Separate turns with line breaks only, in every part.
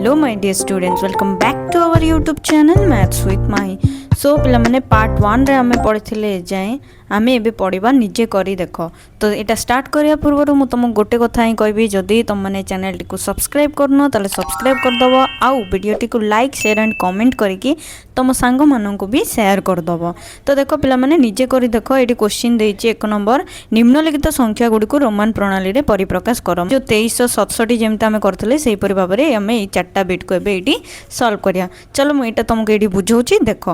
Hello my dear students, welcome back to our YouTube channel maths with Mahi. So पे part 1 रे आमे पढ़ी जाए आमे एबे पढ़ा निजे करी देख। तो यहाँ स्टार्ट करिया पूर्व मु तुम गोटे कथा ही कहबी, जदि तुम मैंने चैनल टी सब्सक्राइब करन ताले सब्सक्राइब करदब, आउ वीडियोटी को लाइक शेयर एंड कमेंट करके तुम सांग मानक भी शेयर करदब। तो देख पे निजे करी देख, ये क्वेश्चन देछि 1 नंबर, निम्नलिखित संख्या गुड़िक रोमान प्रणाली रे परिप्रकाश कर। जो 2367 जमी आम करते से भाव में आम ये 4टा बिट को ये सल्व करिया। चलो मुझे तुमको ये बुझाऊँ, देख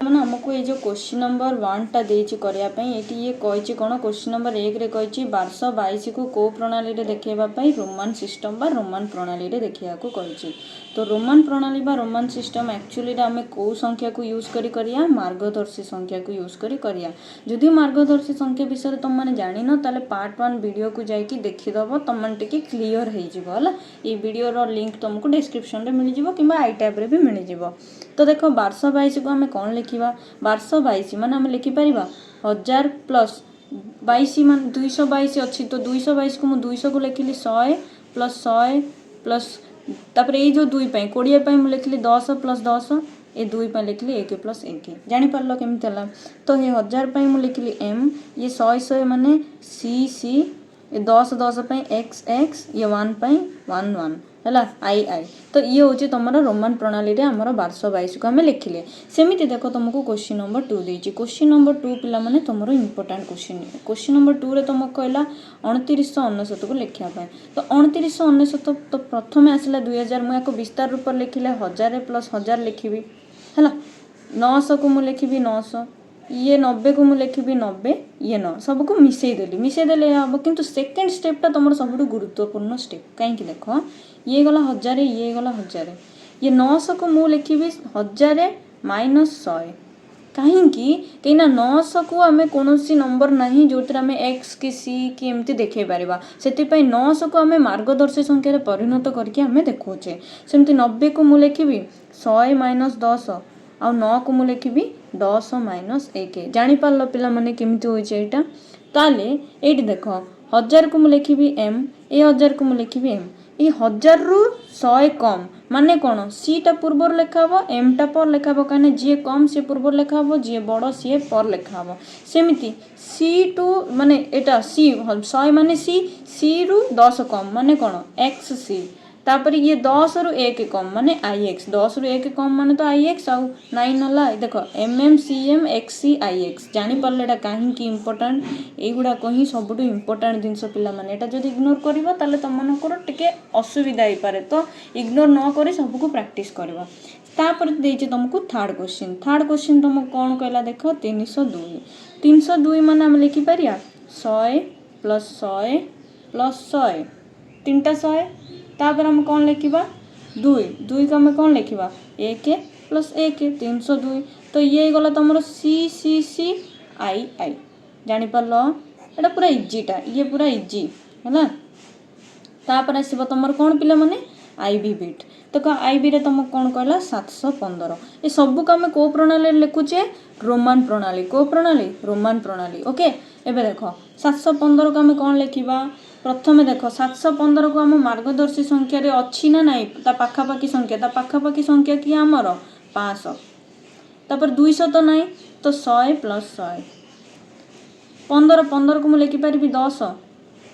मैंने आमको ये जो क्वेश्चन नंबर 1 टा देछि करने ये कही कौन, क्वेश्चन नंबर 1 रे कही 1222 को कौ प्रणाली रे देखाइबा रोमान सिस्टम बा रोमान प्रणाली रे देखा कही। तो रोमान प्रणाली बा रोमान सिस्टम एक्चुअली आम कौ संख्या को यूज करिया मार्गदर्शी संख्या को यूज करिया। जदि मार्गदर्शी संख्या विषय तुम मैंने जान ताले पार्ट 1 वीडियो को जाकि देखीदब, तुम मैंने टे क्लीयर हो ये वीडियो लिंक तुमको डिस्क्रिप्शन में मिल जाव कि आई टैब रे भी मिल जाव। तो देख 1222 को आम कौन लिखा, 1222 मान आम लिखिपर 1000 प्लस 22 मान 222 अच्छी। तो 222 को मुझे 200 को लिखिली 100 प्लस 100 प्लस तापर ये जो 2 20 मुझे लिखिली 10 प्लस 10 ये 2 लिखिली 1 प्लस 1। जापर केमी तो ये 1000 मुझे लिखिली m, ये 100 माने सी सी, ये 10 एक्स एक्स, ये 1 1 1 है आई आई। तो ये हूँ तुम रोमान प्रणाली रे आमर 1222 को आम लिखिले। सेमती देख तुमको क्वेश्चन नंबर 2 देछि। क्वेश्चन नंबर 2 पिला माने तुमरो इंपोर्टेंट क्वेश्चन। क्वेश्चन नंबर 2 रे तुमको कहला 2999 को लिखा। तो 2999 तो प्रथम आसला 2000, मुझे विस्तार रूप लिखिले 1000 प्लस 1000 लिखी है। 900 को मुझे लिखी 900, ये 90 को मुझे लिखी 90, ये 9 सबको मिसेदेले हम। किंतु सेकेंड स्टेपटा तुम सब गुरुत्वपूर्ण स्टेप कहीं देख, ये गला 1000, ये गला 1000, ये 900 को मुझे लिखी 1000 माइनस 100 कहीं 900 को आम कौन नंबर ना जो आम एक्स कि सी कि एमती देखे पारा, से 900 को आम मार्गदर्शी संख्यार परिणत करके आम देखोचे। सेमती 90 को मुझे लिखी 100 माइनस 10, आउ 9 को मुझे लिखी 10 माइनस 1। जापार पिला माने केमती होइछे ताले ये देख 1000 को मुझे लिखी m, ये 1000 को मुझे लिखी m, ये 1000 रु 100 कम माने कौन, सी टा पूर्व लिखा हम, एम टा पर लिखा हम, कहीं जी कम सी पूर्व लिखा हम, जी बड़ सी पर लिखा हम। सेमती सी टू माने एटा सी 100 माने सी रु 10 कम माने कौन एक्स सी, तापर ये 10 रु 1 कम माने आई एक्स, 10 रु 1 कम माने तो आई एक्स, आउ 9 है देख M M C M X C I X. जापारे यहाँ कहीं इम्पोर्टाट युवाक ही सब इम्पोर्टाट जिनस पिला माने एटा जब इग्नोर करबा ताले तुमनकर टिके असुविधा हो पारे। तो इग्नोर न करी सबको प्रैक्टिस करबा। तापर देछि तुमको थर्ड क्वेश्चन। थर्ड क्वेश्चन तुमको कौन कहला देख 302। 302 माने हम लिखि पारिया 100 प्लस 100 प्लस 100 3टा 100, तापर हम कौन लिखा 2 2 को आम कौन लिखा 1 प्लस 1 302। तो ये गला तुम सी सी सी आई आई। जापार एटा पूरा इजीटा, ये पूरा इजी है। तापर आसब तुम कौन पिला माने आई बी बिट। तो आई बी रे तुम कौन कहला 715। ये सबको आम कौ प्रणाली लिखुचे रोमान प्रणाली। कौ प्रणाली रोमान प्रणाली। ओके एबे देख 715 को आम कौन लिखा, प्रथम देख 715 को आम मार्गदर्शी संख्या रे अच्छी ना नाई, ता पाखापाखी संख्या, ता पाखापाखी संख्या कि आमर 500, तापर 200 तो नाई, तो 100 प्लस 100 15 15 को मुझे लिखिपारि 10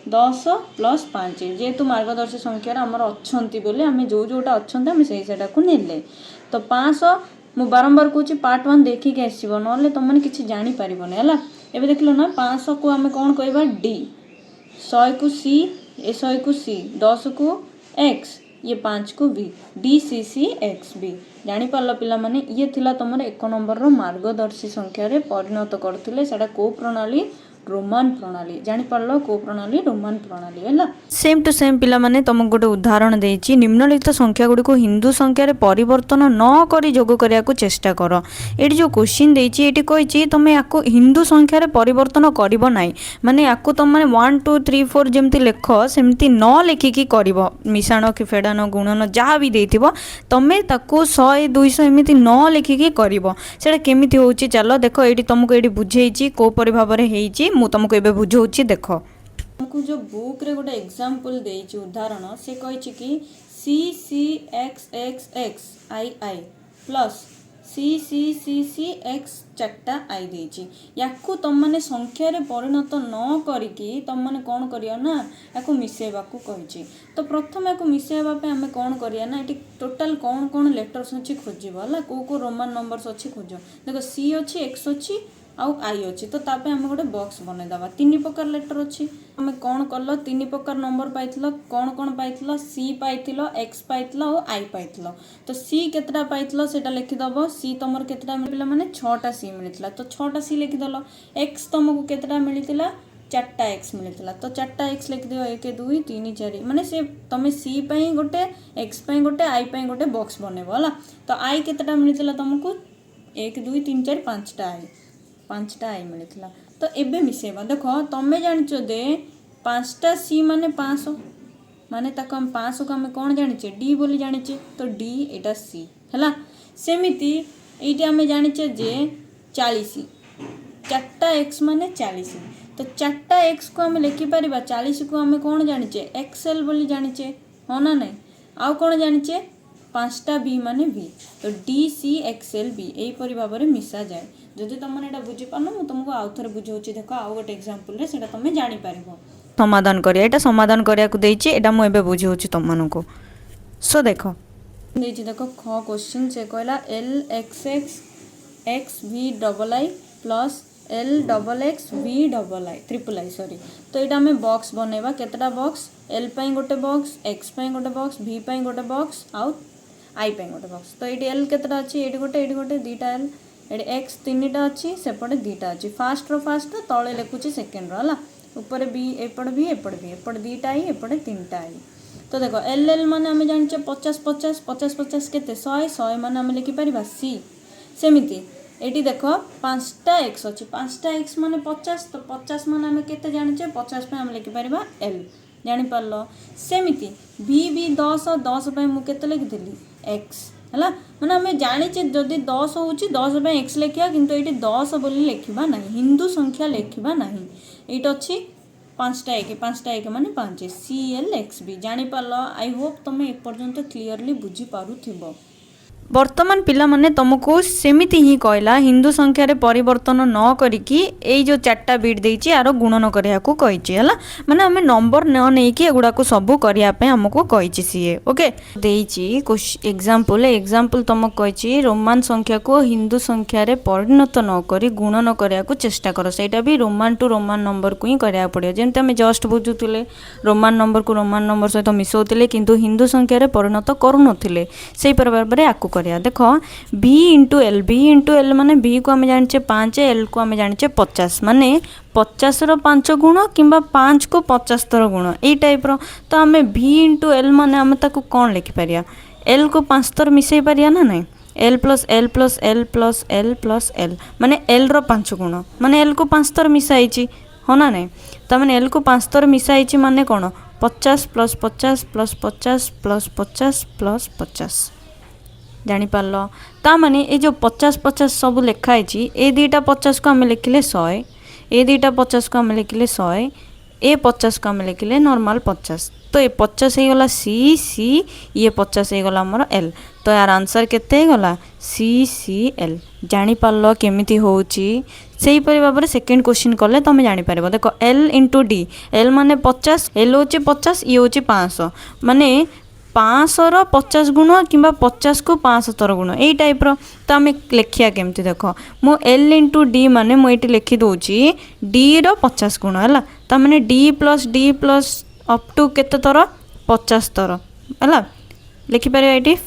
10 प्लस 5, जेहेतु मार्गदर्शी संख्यार आमर अच्छी बोले आम जो जोटा अच्छा आम से नेले। तो 500 मु बारंबार कहूँ पार्ट 1 देखिक आसो ना तुमने किसी जापर है। एवं देख लो ना 500 को आम कौन कह डी, 100 को सी, ये 100 को सी, 10 को एक्स, ये 5 को बी, डी सी सी एक्स बी। जापार पिला माने ये थिला तुम 1 नंबर रो मार्गदर्शी संख्या रे परिणत करथिले, सेटा को प्रणाली रोमान प्रणाली। जापार को प्रणाली रोमान प्रणाली है। सेम टू सेम पिला माने तुमको गोटे उदाहरण देछि, निम्नलिखित संख्या गुडी को हिंदू संख्या रे परिवर्तन न करी जोग करिया को चेष्टा कर। एटी जो क्वेश्चन देछि एटी कहिछि तुम याको हिंदू संख्या रे परिवर्तन करिवो नाही, माने याको तुम माने 1 2 3 4 जेमति लेख सेमति न लेखिकी करिवो, मिसाण कि फेडान गुणन जहाँ भी देथिबो तमे ताको 100 200 एमिति न लेखिकी करिवो। सेटा केमिति होछि चलो देख, एटी तुमको एटी बुझेइछि को परि भाबरे हेइछि, मु तुमको एबे बुझौछि। देख तुमको जो बुक रे गोटे एग्जांपल देइछि उदाहरण, से कहिछि कि सी सी एक्स एक्स आई आई प्लस सी सी सी सी एक्स चार्टा आई देछि याकू तुम माने संख्या रे परिणत न करिकी तुम माने कोन करियो ना याकू मिसेबा को कहिछि। तो प्रथम याकू मिसेबा पे हमें कोन करिया ना एटी टोटल कोन कोन लेटर्स अछि खोजिबो हला को रोमन नंबर्स अछि खोजो। देखो सी अछि एक्स अछि आउ आई अच्छी तो तापे आम गोटे बॉक्स बनईदे तीन प्रकार लेटर अच्छी आम कौन कल तीन प्रकार नंबर पाई कौन कौन पाई सी पाई एक्स पाई और आई पाई तो सी केतटा पाई से लिखिदब सी तुम केतटा मिला माने 6टा सी मिलता तो 6टा सी लिखिदेल एक्स तुमको केतटा मिलता 4टा एक्स मिलता तो 4टा एक्स लिखिदिव 1 2 3 4 माने से तुम सी पाई गोटे एक्स पाई गोटे आई पाई गोटे बॉक्स बनइब है तो आई केतटा मिलता तुमको 1 2 3 4 5टा आई 5टा आई मिलता तो एबे मिसेबा देखो तमें जानिच दे 5टा सी माने 500 माने ताको हम 500 को हम कौन जानिचे डी बोली जानिचे तो डी एटा सी हैला सेमिति एइटी आमे जानिचे जे 40 4टा एक्स माने 40 तो 4टा एक्स को हम लिखि परिबा 40 को हम कौन जानिचे एक्सएल बोली जानिचे हो ना नहीं आउ कौन जानिचे 5टा बी माने बी तो डी सी एक्सएल बी एई परि भाबरे मिसा जाए जदि तुम एटा बुझी पारन मु तुमको आउ थरे बुझौची देखो आउ गोटे एग्जांपल रे सेटा तुम जानि पारिबो समाधान करिया एटा समाधान करिया को देइची एटा मु एबे बुझौची तुम मानको सो देखो देइची देखो ख क्वेश्चन से कहला L X X X V double I plus L double X V double I triple I sorry तो एटा हमें बॉक्स बनेबा केतटा बॉक्स एल पाई गोटे बॉक्स एक्स पाई गोटे बॉक्स वी पाई गोटे बॉक्स आउ आई पाई गोटे बॉक्स तो एटी एल केतटा अछि एटी गोटे दीटा एल एटी एक्स 3टा अच्छी सेपटे 2टा अच्छी फास्ट तले लिखुची सेकेंड रो ऊपर बी एपट बी एपट 2टा आई एपटे 3टा आई तो देखो एल एल माने आम जानिचे 50 50 50 50 केते 100 100 माने आम लिखि परिबा सी सेमिति एटी देखो 5टा एक्स अच्छी 5टा एक्स माने 50 तो 50 माने आम केते जानिचे 50 पे आम लिखि परिबा एल जानि पारलो सेमिति बी बी 10 10 पे मु केते लिखिदेली एक्स है मैंने आम जाचे जदि 10 हो 10 एक्स लिखा किंतु ये 10 बोली लिखा ना हिंदू संख्या लिखा ना ये अच्छी 5टा एक माने 5 सी एल एक्स बी जापार आई होप तुम एपर्यंत क्लीयरली बुझी पारुथिबो। वर्तमान पिला माने तुमको सेमिति ही कहला हिंदू संख्या रे परिवर्तन न करिकी एई जो 4टा बिट देइची आरो गुणन करिया को कहिची हला माने हमें नंबर न नै कि एगुडा को सब करिया पे हमको कहिची सीए ओके देइची कुछ एग्जांपल तुमको कहिची रोमान संख्या को हिंदू संख्या रे परिणत न करी गुणन करिया को चेष्टा करो सेटा भी रोमान टू रोमान नंबर को ही करिया पड़ियो जेंते हम जस्ट बुझुतिले रोमान नंबर को रोमान नंबर सहित मिसौतिले किंतु हिंदू संख्या रे परिणत करू नथिले सेही प्रभाव रे आकु करिया देखो b इंटू एल माने b को आम जानिचे 5 एल को आम जानिचे 50 माने 50 रो 5 गुण किंबा 5 को 50 तर गुण ए टाइप रो तो आम b इंटू एल माने आम ताको कौन लिखि परिया एल को 5 तर मिसई परिया ना नहीं L plus L plus L plus L plus L माने एल रो 5 गुण माने एल को 5 तर मिसाइची हो ना नहीं तो माने एल को 5 तर मिसाइची माने कौन 50 प्लस 50 प्लस 50 प्लस 50 प्लस 50 जापार ता माने ये जो 50 50 सब लिखाई ए 2टा 50 को आम लिखिले 100 ए 2टा 50 को आम लिखिले 100 ए 50 को आम लिखिले नॉर्मल 50 तो ये 50 हो गला सी सी ये 50 हो गला हमर एल तो यार आंसर केते गला सी सी एल जापार केमिति होउची सेही परि भाव में सेकेंड क्वेश्चन कले तुम जानि पारिबो देखो एल इंटू डी एल माने 50 एल होची 50 ये होची 500 माने 500 रो 50 गुण कि 50 को 500 तर गुण यही टाइप रो तो आम लिखिया केमती देखो मु एल इंटू डी माने मुझे लिखि दूची डी रो 50 गुण है तो मैंने डी प्लस अप टू केते थर 50 थर है लिखिपर ये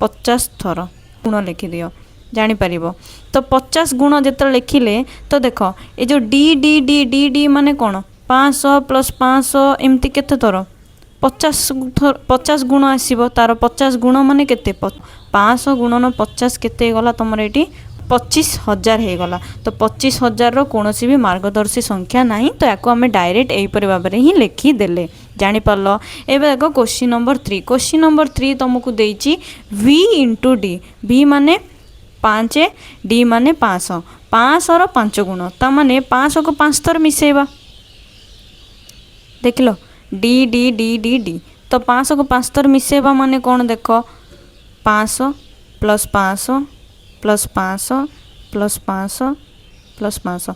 50 थर गुण लिखिदियो जापर तो 50 गुण जो लिखिले तो देख ये जो D D D D D माने कौन 500 प्लस 500 एमती केते थर 50 गुण आसब तार 50 गुण माने केते 500 गुणन 50 केते गला तुम ये 25,000 हो गला तो 25,000 रो कौन भी मार्गदर्शी संख्या नहीं तो याको आम डायरेक्ट यहीपर भाव में ही लिखिदेले जापार एवं देख क्वेश्चन नंबर 3 तुमको देती v इंटू डी v माने 5 डी माने 500 500 रो 5 गुण ता माने 500 को 5 थर मिसेबा देख लो D D D D D तो 500 को 5 थर मिसेबा माने कौन देख 500 प्लस 500 प्लस 500 प्लस 500 प्लस 500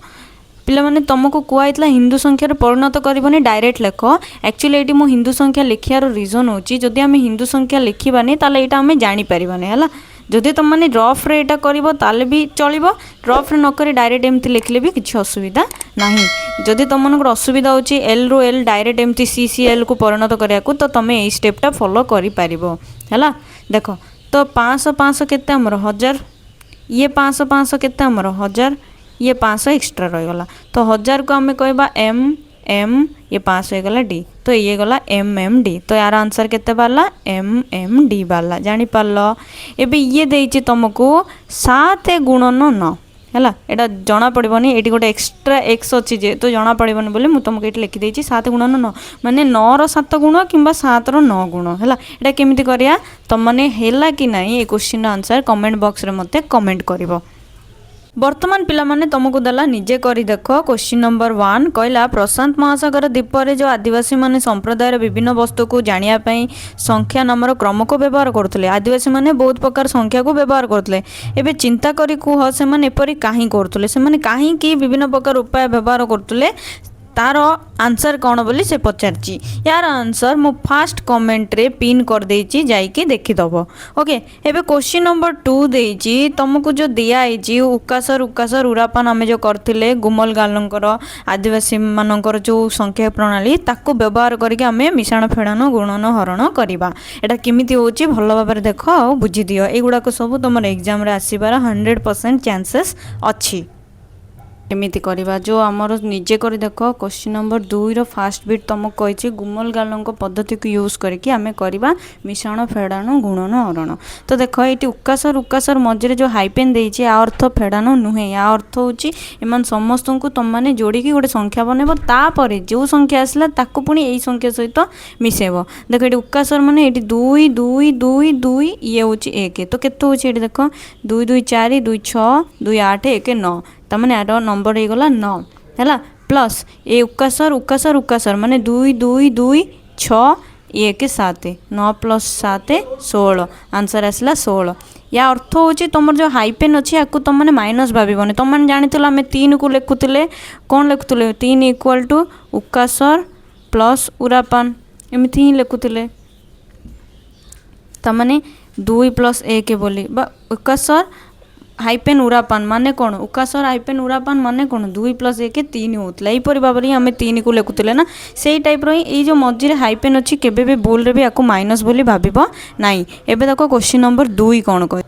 पिला माने तुमको कहला हिंदू संख्यार परिणत करनी डायरेक्ट लेख एक्चुअली ये मो हिंदू संख्या लिखार रीजन होची जदि आम हिंदू संख्या लिखवानी ताले यहाँ आम जानीपारानी है जदि तुम मैंने रफ्रे यहाँ कर भी चलो रफ्रे नक डायरेक्ट एमती लिखले भी किसी असुविधा ना जदि तुम मन असुविधा हो एल रु एल डायरेक्ट एमती सी एल को परिणत करने को तो तुम यही स्टेपटा फॉलो कर देख तो 500 500 केते हमर 1000 ये 500 500 केते हमर 1000 ये 500 एक्स्ट्रा रहीगला तो 1000 को आम कहबा एम एम ये 500 गला डी तो ये गला एम एम डी तो यार आंसर केते बाला एम एम डी बाला जानी पारल एबे ये देइछि तुमको 7 गुणन 9 है यहाँ जना पड़ोनी ये गोटे एक्सट्रा एक्स अच्छी जेहेतु जना पड़ोनी बोली मुझे तुमको ये लिखिदे 7 गुणन 9 माने 9 रो 7 गुण कि 7 रो 9 गुण है यहाँ केमी करा तुम मैंने है कि ना ये क्वेश्चन आंसर कमेंट बॉक्स रे मते कमेंट करिवो। वर्तमान पिला माने तुमको दला निजे करी देख क्वेश्चन नंबर 1 कहला प्रशांत महासागर द्वीप रे जो आदिवासी माने संप्रदायर विभिन्न वस्तु को जानिया पई संख्या नामर क्रम को व्यवहार करथले आदिवासी माने बहुत प्रकार संख्या को व्यवहार करथले एबे चिंता करी कुह से माने एपरी काहे करथले से माने काहे कि विभिन्न प्रकार उपाय व्यवहार करथले तार आंसर कौन बोली से पचारची यार आंसर मु फास्ट कमेंट रे पिन कर देची जाइके देखिदब ओके एबे क्वेश्चन नंबर 2 देची तुमको जो दिया है उकासर उकासर उरापान आमे जो करथिले गुमल गालंकर आदिवासी मानकर जो संख्या प्रणाली ताको व्यवहार करके आमे मिश्रण फेड़न गुणन हरण करबा एटा केमिति होची भलो भाबरे देखो आ बुझी दियो एगुडा को सब तुमर एग्जाम रे आसीबार 100% चांसेस अछि एमती करवा जो आमर निजे कर देख क्वेश्चन नंबर 2 रो फास्ट बिट तुमको कही गुमल गालों पद्धति को यूज करके आम करवा मिश्रण फेड़ाण गुणन हरण तो देख ये उकासर उकासर मझे जो हाइपेन देती आ अर्थ फेड़ाण नुहे या अर्थ हूँ समस्त को तुम मैंने जोड़ी गोटे संख्या बनइब तापर जो संख्या आसला ताको पुणी यही संख्या सहित मिसेब देख ये उकासर माने ये 2 2 2 2 ये हूँ 1 तो केते हूँ ये देख 2 2 4 2 6 2 8 1 9 तमें यार नंबर हो गला 9 है प्लस ए उकासर उकासर उकासर माने 2 2 2 6 1 7 9 प्लस 7 16 आंसर आसला 16 या अर्थ हूँ तुम जो हाइपेन अच्छी या तुम मैंने माइनस भावन तुम मैंने जानी आम 3 को लिखुले कौन लिखुले 3 इक्वाल टू उकासर प्लस उरापान एमती ही लिखुले तमें 2 प्लस 1 बोली उकासर हाइपेन उरापान माने कौन उकासर हाइपेन उरापान माने कौन 2 प्लस 1 3 होता है यहीपरी भाव में आम 3 को लिखुले ना से टाइप रही जो मझे हाइपेन अच्छी केबे भी भूल रे भी आपको माइनस बोली भाव नाई एबे देखो क्वेश्चन नंबर 2 कौन कह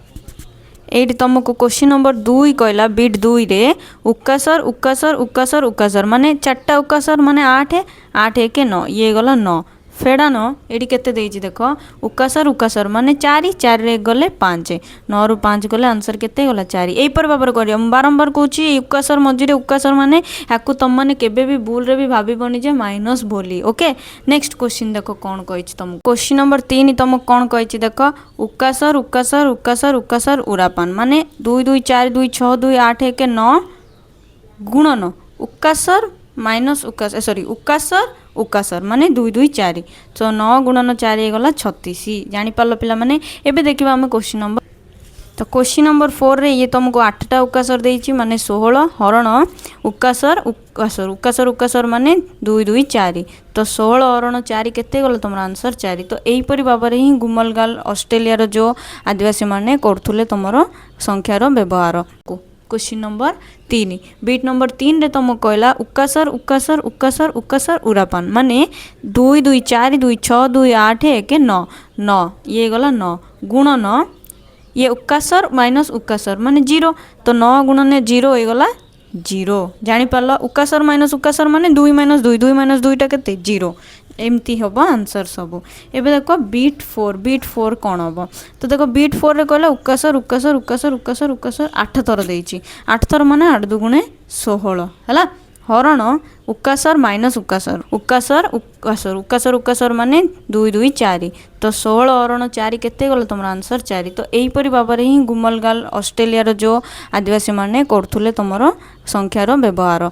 ये तुमको क्वेश्चन नंबर 2 कहला बिट 2 रे उकासर उकासर उकासर उकासर माने 4टा उकासर माने 8 8 1 9 ये गला 9 फेड़ान ये केते देइछि देख उकासर उकासर माने 4 4 रे गले 5 9 रु 5 गले आंसर केते गला 4 यही पर भाव करियो बारंबार कहूँ उकासर मझे उकासर माने याकू तुम मैंने केबे भी भूल रे भी भाबनी जे माइनस बोली ओके नेक्स्ट क्वेश्चन देख कौन कही तुमको क्वेश्चन नंबर 3 तुमको कौन कही देख उकासर उकासर उकासर उकासर उरापान माने 2 2 4 2 6 2 8 1 9 गुणन उकासर माइनस उकासर सॉरी उकासर उकासर माने 2 2 4 तो 9 गुणन 4 गला 36 जानीपार पिला माने एबे देखिबा हम क्वेश्चन नंबर तो क्वेश्चन नंबर 4 रे ये तुमको 8टा उकासर देइछि माने 16 हरण उकासर उकासर उकासर उकासर माने 2 2 4 तो 16 हरण 4 केते गला तुम आंसर 4 तो यही परि भाव रे ही गुमलगाल ऑस्ट्रेलिया रो जो आदिवासी माने करथुले तुमरो संख्यार व्यवहार को क्वेश्चन नंबर 3 बीट नंबर 3 रे तुम कहला उकासर उकासर उकासर उकासर उरापान माने 2 2 4 2 6 2 8 1 9 9 ये गला 9 गुणन ये उकासर माइनस उकासर माने 0 तो 9 गुणन 0 हो गला 0 जानीपार उकासर माइनस उकासर माने 2 माइनस 2 2 माइनस 2टा केते 0 एमती हम आंसर सब एबे देखो बीट 4 कौन हम तो देखो बीट 4 रे कहला उकासर उकासर उकासर उकासर उकासर 8 थर देइछि 8 थर माने 8 दुगुणे 16 है हरण उकासर माइनस उकासर उकासर उकासर उकासर उकासर माने 2 2 4 तो 16 हरण 4 केते गला तुम आंसर 4 तो यही परि भाव रे ही गुमलगाल ऑस्ट्रेलिया रो जो आदिवासी माने करथुले तुमरो संख्यार व्यवहार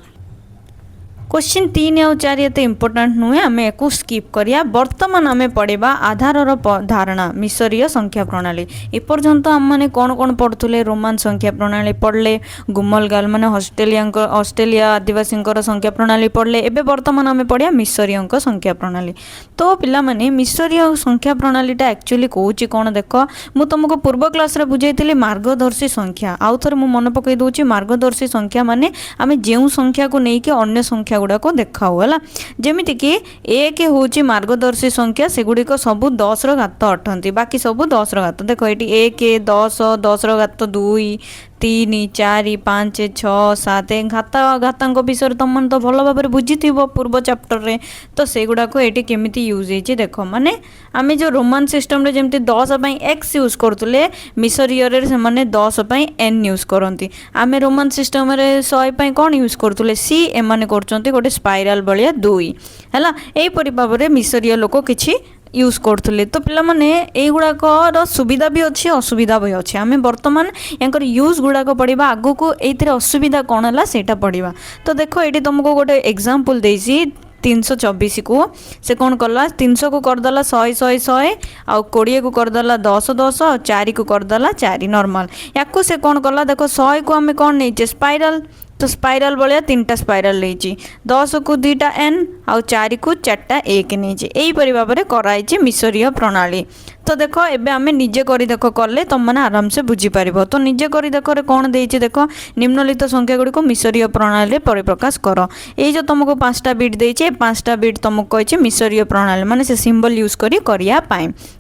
क्वेश्चन 3 और 4 ये इंपोर्टाट नुहे आम एक स्कीप करिया। वर्तमान आम पढ़ा आधार धारणा मिसरीय संख्या प्रणाली। एपर्यंत आम मैंने कौन कौन पढ़ुले रोमान संख्या प्रणाली पढ़ले, गुमलगाल माने ऑस्ट्रेलिया आदिवासी संख्या प्रणाली पढ़ले। एबे वर्तमान आम पढ़िया मिसरीय संख्या प्रणाली। तो पिला माने मिसरीय संख्या प्रणालीटा एक्चुअली कौची कौन देख, मु तुमको पूर्व क्लास रे बुझाई मार्गदर्शी संख्या। आउ थे मुझे मन पकई दूसरी मार्गदर्शी संख्या माने आम जो संख्या को लेकिन अन्य संख्या गुड़ाक देखाऊ है जमीक एक हूँ मार्गदर्शी संख्या सेगुड़िक सब 10 घात अटंती, बाकी सब 10 घात। देख ये 1 10 10 घात 2 3 4 5 6 7 घातांक विषय तुम तो भल भाव बुझी पूर्व चैप्टर रे। तो सेगुड़ाक ये केमी यूज हो देख माने आम जो रोमान सिस्टम रे जमती 10 एक्स यूज करुले मिसरीय से 10 एन यूज करती। आम रोमान सिस्टम रे 100 कौन यूज करुले सी एम कर गोटे स्पाइराल भाया 2 है। यहीपरी भाव में मिसरीय लोक किसी यूज करते। तो पिला माने गुड़ाक सुविधा भी अच्छी असुविधा भी अच्छी। आम बर्तमान यांकर यूज गुड़ाक पढ़ा, आगु को ये असुविधा कौन है सेटा पढ़ा। तो देख ये तुमको गोटे एग्जांपल देसी 324 को से कौन कला 300 को करदेला 100 100 100 आउ 20 को करदेला 10 10 और 4 को करदेला 4 नॉर्मल। या से कौन कला देख 100 को आम कौन नहीं स्पाइराल, तो स्पाइराल भाया 3टा स्पाइराल नहीं 10 को 2टा एन आउ 4 को 4टा एक नहीं। यहीपरी भाव में कराई मिसरीय प्रणाली। तो देख एबे आमे निजे करी देख कले तुम मैंने आराम से बुझीपार। तो निजे करी देख कौन देती देख निम्नलिखित संख्या गुड़ी को मिसरीय प्रणाली परिप्रकाश कर। ये जो तुमको 5टा बिट देती 5टा बिट तुमको कही मिसरीय प्रणाली माने से सिंबल यूज करिया।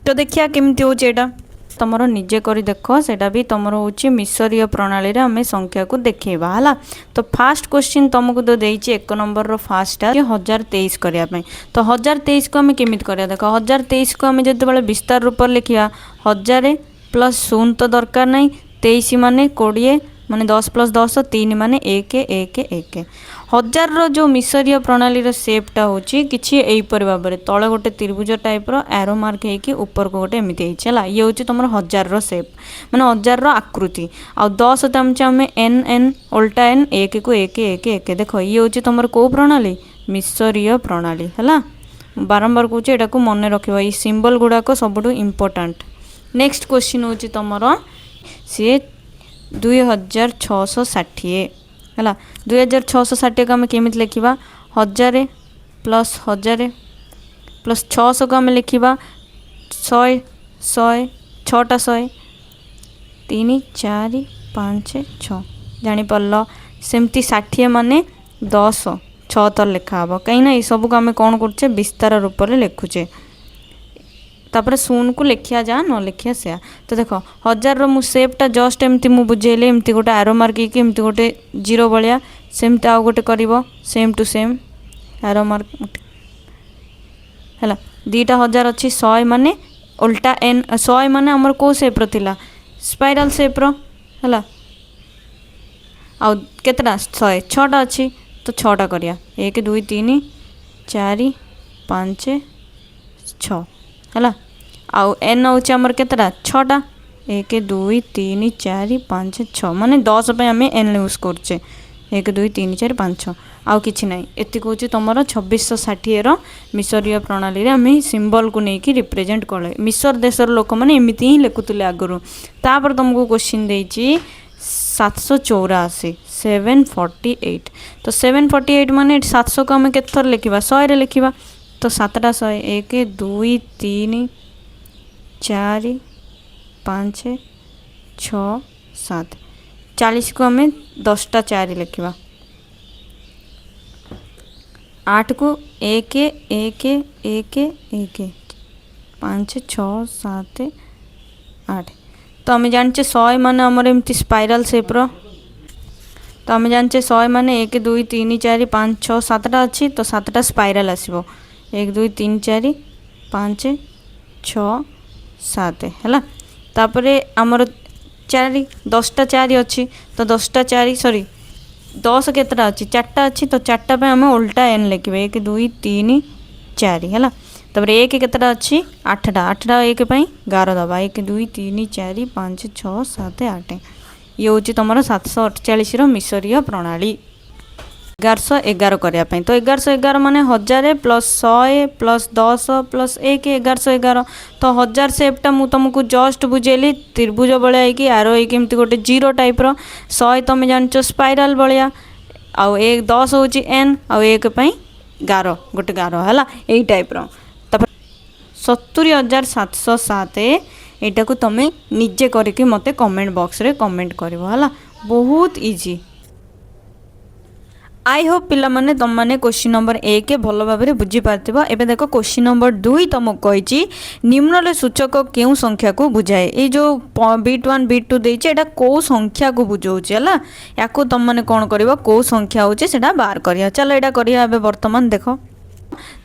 तो देखिया केमती हो तुम निजे कर देख सेटा भी तुम हूँ मिसरीय प्रणाली रे आम संख्या को देखा है। तो फास्ट क्वेश्चन तुमको तो देती 1 नंबर रो फास्ट 1023 करने। तो 1023 को आम केमी कर देख 1023 को आम जो विस्तार रूप लिखा 1000 प्लस 0 तो दरकार नहीं 23 माने 20 माने 10 प्लस 10 3 माने 1 1 1। 1000 रो जो मिसरीय प्रणाली सेपटा हूँ कि यहीपरि भाव में तले गोटे त्रिभुज टाइप एरो मार्क होकर ऊपर को गोटे एमती है। ये हूँ तुम 1000 रो सेप माने 1000 रो आकृति। आ 10 चामचे आम एन एन उल्टा एन 1 को 1 1 1। देख ये हूँ तुम कौ प्रणाली मिसरीय प्रणाली है। बारंबार कहूँ यहाँ को मन रख सिंबल गुड़ाक सबुठ इम्पोर्टाट। नेक्स्ट क्वेश्चन हूँ तुम सी 2660 है। 2660 को आम केमी लिखा 1000 प्लस 1000 प्लस 600 को आम लिखा 100 100 6टा 100 3 4 5 6 जापर सेमती 60 माने 10 6 तर लिखा हे कहीं सब को आम कौन कर विस्तार रूप में लिखुचे। तापर 0 को लिखिया जा न लिखिया से। तो देख 1000 रो सेपटा जस्ट एमती मु बुझेली एमती गोटे एरो मार्क की एमती गोटे 0 भाया सेमती आउ गोटे कर same to same arrow mark है। 2टा 1000 अच्छी 100 माने उल्टा एन 100 माने आमर को सेप रो थिला स्पाइराल सेप रो है। आउ केतटा 100 6टा अच्छी तो 6टा करिया 1 2 3 4 5 6 है। आउ एन हूँ आमर केतटा 6टा 1 2 3 4 5 6 माने 10 आम एन यूज करुचे 1 2 3 4 5 6 आउ कि ना ये हूँ तुम 2660 रो मिसरीय प्रणाली आम सिंबल को लेकिन रिप्रेजेंट कले। मिसर देशर लोक मैंने एमती ही लिखुले आगुरी। तापर तुमको क्वेश्चन देती 784 748। तो 748 माने 700 को आम केत थर लिखा 100 रे लिखा। तो 7टा 100 1 2 3 4 5 6 7 40 को आम 10टा 4 लिखा। 8 को 1 1 1 1 5 6 7 8। तो आम जाने 100 माने आमर एमती स्पाइराल सेप रो। तो आम जाने 100 माने 1 2 3 4 5 6 7टा अच्छी तो 7टा स्पाइराल आसो 1 2 3 4 5 6 7 है। तापर आमर 4 10टा 4 अच्छी तो 10टा 4 सॉरी 10 केतटा अच्छी 4टा अच्छी तो 4टा पे आम उल्टा एन लिखे 1 2 3 4 है। तापर 1 केतटा अच्छी 8टा 8टा 1 पाई 11 दबा 1 2 3 4 5 6 7 8। ये हूँ तुम 748 मिसरीय प्रणाली। 1111 करने तो 1111 माने 1000 प्लस 100 प्लस 10 प्लस 1 1111 तो 1000 सेपटा मु तुमको जस्ट बुझेली त्रिभुज भाया कि आरो एमती गोटे जीरो टाइप रो 100 तुम जान स्पाइराल भाया आउ 10 हूँ एन आउ 1 11 गोटे 11 है यही टाइप रो 70,707 एटा को तुम निजे करके मते कमेंट बॉक्स रे कमेंट करिवो हला बहुत इजी। आई होप पिला माने तुम माने क्वेश्चन नंबर 1 भल भाव में बुझी पार्थिबो। एबे देखो क्वेश्चन नंबर 2 तुमको कहिची निम्नले सूचक केउ संख्या को बुझाए ए जो बिट 1 बिट 2 देछि एटा को संख्या को बुझौछि हला याको तुम माने कोन करबो को संख्या होछि सेटा बाहर करिया। चलो एटा करिया एबे वर्तमान देखो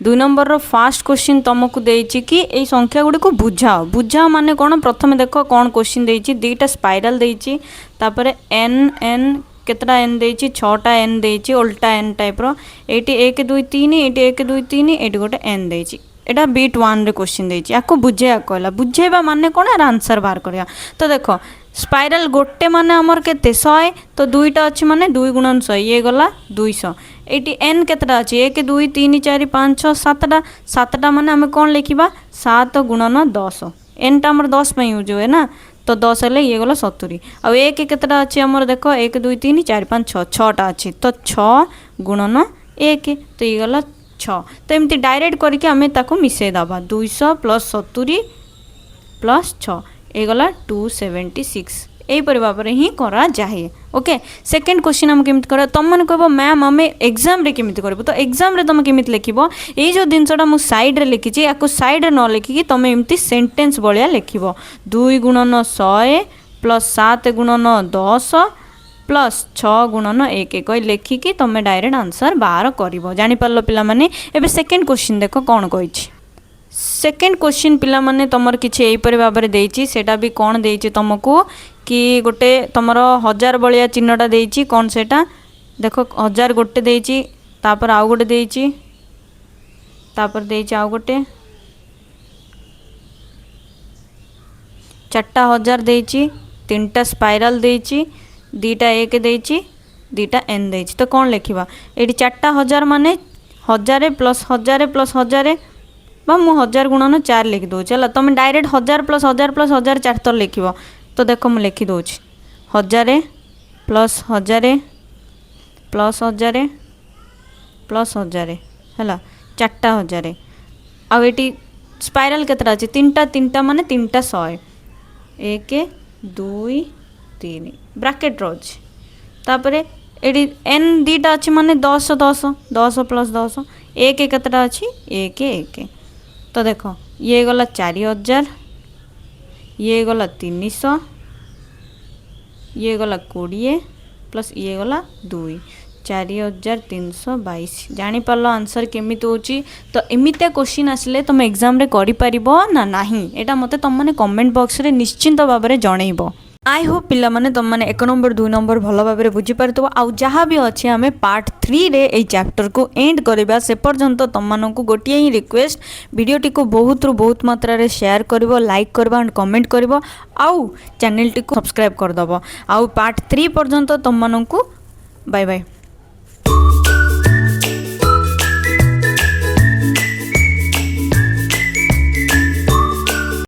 2 नंबर रो फर्स्ट क्वेश्चन तुमको देछि कि ए संख्या गुडी को बुझाओ बुझाओ माने कोन प्रथम देखो कोन क्वेश्चन देछि दुईटा स्पाइराल देछि तापरे एन एन केतटा एन देछि 6टा एन देछि उल्टा एन टाइप रो एटी 1 2 3 एटी 1 2 3 एटी गोटे एन देछि एटा बिट 1 रे क्वेश्चन देछि याको बुझेया कहला बुझेबा माने कोन आंसर बाहर करिया। तो देखो स्पाइराल गोटे माने हमर केते 100 तो दुईटा अछि माने 2 गुणन 100 ये गला 200 एटी एन केतटा अछि 1 2 3 4 5 6 7टा 7टा माने हमें कोन लिखिबा 7 गुणन 10 एन टा हमर 10 पे यूज होए ना तो 10 हेले ये गला 70 आ 1 केतटा अछि हमर देखो 1 2 3 4 5 6 6टा अछि तो 6 गुणन 1 तो ये गला 6 तो एमती डायरेक्ट करके हमें ताको मिसै दबा 200 प्लस 70 प्लस 6 ये गला 276 यही भाव में ही करा जाए। ओके सेकेंड क्वेश्चन हम केमती कर तुम मैंने कह मैम आम एग्जाम रे केमती कर तो एग्जाम रे तुम केमती लिख ये जो जिनसा मुझे सैड्रे लिखी या सैड न लिखिकी तुम एमती सेंटेंस भाया लिख 2 गुणन 100 प्लस 7 गुणन 10 प्लस 6 गुणन 1 कही लिखिकी तुम डायरेक्ट आंसर बाहर कर जापार पिला माने। एबे सेकेंड क्वेश्चन देख कौन कही सेकेंड क्वेश्चन पिला माने तुमर किछि एहीपरि भाव में देछि सेटा भी कौन देछि तुमको कि गोटे तुमर 1000 बलिया चिन्हटा देछि कौन सेटा देखो 1000 गोटे देछि तापर आउ गोटे देछि तापर देछि आउ गोटे 4टा 1000 देछि 3टा स्पाइराल देछि 2टा 1 देछि 2टा एन देछि तो कौन लिखिबा एठी 4टा 1000 माने 1000 प्लस 1000 बा मु 1000 गुणन 4 लिख दो चला तुम डायरेक्ट 1000 प्लस 1000 4 तो लिख तो देखो मुझे लिखी दूँ 1000 प्लस 1000 प्लस 1000 प्लस 1000 है 4टा 1000 आउ ये स्पाइराल केतटा अच्छे 3टा माने 3टा 100 1 2 3 ब्राकेट रोचे तापरे एटी एन 2टा अच्छी माने 10 10 10 प्लस 10 1 केतटा अच्छी 1 1 तो देखो ये गला 4000 ये गला 300 ये गला 20 प्लस ये गला 2 4322 जानीपार आंसर केमिति होची। तो एमितिया क्वेश्चन आसिले तुम एग्जाम रे करि परिबो ना नाही एटा मते तुम माने कमेंट बॉक्स रे निश्चिंत भाव में जनइबो। आई होप पिला माने तुम माने 1 नंबर 2 नंबर भल भाव में बुझी पारथबो आउ जहाँ भी अच्छे आम पार्ट 3 रे ए चैप्टर को एंड करबा से पर्यंत तुम मानक गोटे ही रिक्वेस्ट वीडियोटी को बहुत रु बहुत मात्रा रे शेयर करबो लाइक करबो एंड कमेंट करबो आउ चैनल टी को सब्सक्राइब कर दबो आउ पार्ट 3 पर्यंत तुम मानक बाय बाय।